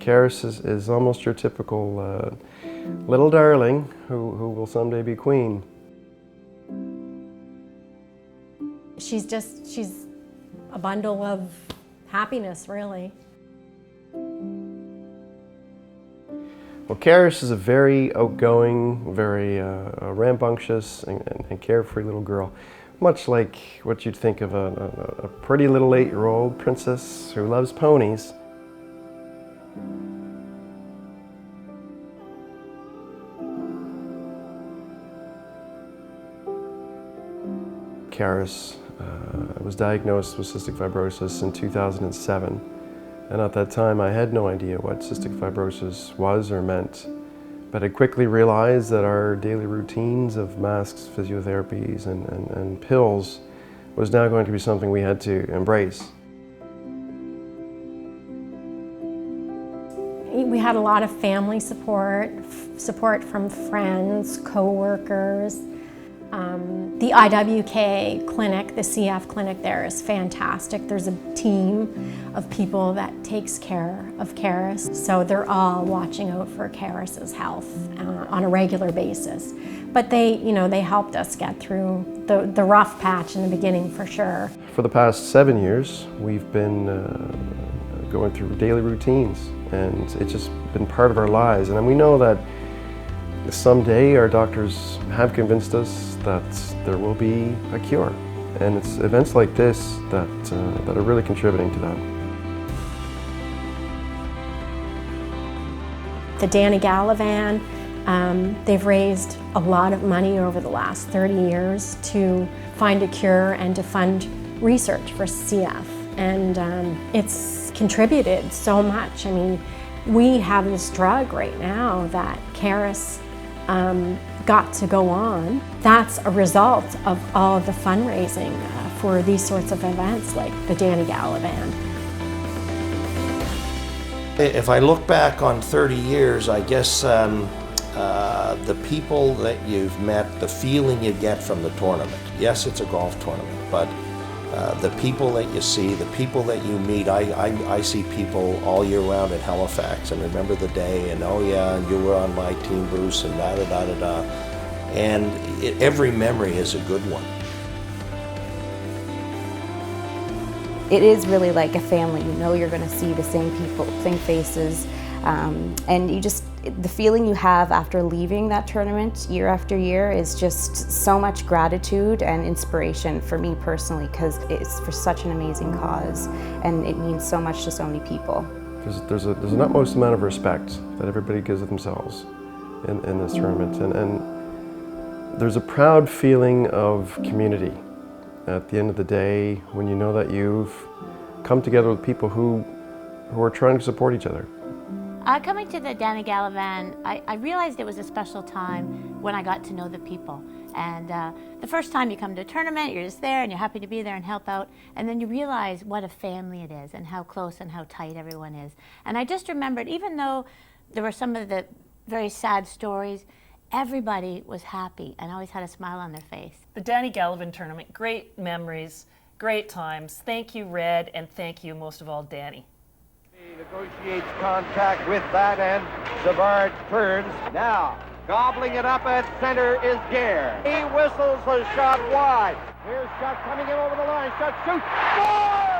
Karis is almost your typical little darling who will someday be queen. She's a bundle of happiness, really. Well, Karis is a very outgoing, very rambunctious and carefree little girl, much like what you'd think of a pretty little 8-year-old princess who loves ponies. Karis was diagnosed with cystic fibrosis in 2007, and at that time I had no idea what cystic fibrosis was or meant, but I quickly realized that our daily routines of masks, physiotherapies, and pills was now going to be something we had to embrace. We had a lot of family support from friends, co-workers. The IWK clinic, the CF clinic there is fantastic. There's a team of people that takes care of Karis, so they're all watching out for Karis's health on a regular basis. But they helped us get through the rough patch in the beginning for sure. For the past 7 years, we've been going through daily routines, and it's just been part of our lives. And we know that someday our doctors have convinced us that there will be a cure, and it's events like this that are really contributing to that. The Danny Gallivan, they've raised a lot of money over the last 30 years to find a cure and to fund research for CF, and it's contributed so much. I mean, we have this drug right now that Karis got to go on. That's a result of all of the fundraising for these sorts of events like the Danny Gallivan. If I look back on 30 years, I guess the people that you've met, the feeling you get from the tournament. Yes, it's a golf tournament, but the people that you see, the people that you meet, I see people all year round at Halifax and remember the day, and oh yeah, and you were on my team, Bruce, and da-da-da-da-da. And every memory is a good one. It is really like a family. You know you're going to see the same people, same faces, and the feeling you have after leaving that tournament year after year is just so much gratitude and inspiration for me personally, because it's for such an amazing cause and it means so much to so many people. There's an utmost amount of respect that everybody gives of themselves in this tournament, and there's a proud feeling of community at the end of the day when you know that you've come together with people who are trying to support each other. Coming to the Danny Gallivan, I realized it was a special time when I got to know the people. And the first time you come to a tournament, you're just there and you're happy to be there and help out. And then you realize what a family it is and how close and how tight everyone is. And I just remembered, even though there were some of the very sad stories, everybody was happy and always had a smile on their face. The Danny Gallivan tournament, great memories, great times. Thank you, Red, and thank you most of all, Danny. He negotiates contact with that, and Savard turns. Now, gobbling it up at center is Gare. He whistles a shot wide. Here's shot coming in over the line. Shot, shoot, score!